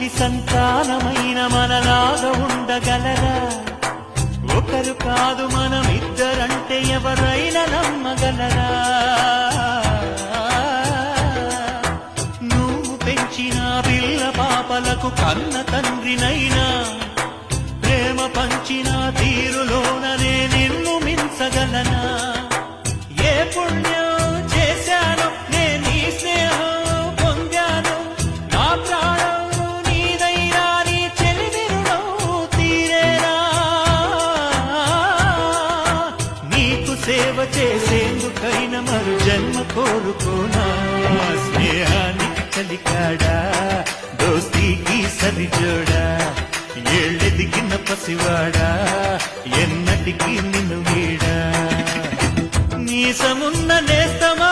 ఒకరి సంతానమైన మనలాగా ఉండగలరా? ఒకరు కాదు మనమిద్దరంటే ఎవరైనా నమ్మగలరా? నువ్వు పెంచిన పిల్ల పాపలకు కన్న తండ్రినైనా ప్రేమ పంచిన తీరులోననే నిన్ను మించగలనా? ఏ పుణ్యం చేశాను నేను ఈ స్నేహం పొందాను, నా ప్రాణం నీదైనా నీ చెలిమి రుణం తీరేనా? నీకు సేవ చేసేందుకైనా మరు జన్మ కోరుకోనా? స్నేహానికి కలికాడా, దోస్తీకి సరిజోడా, ఏళ్ళెదిగిన పసివాడా, ఎన్నటికీ నిన్ను వీడా? నీసమున్న నేస్తమా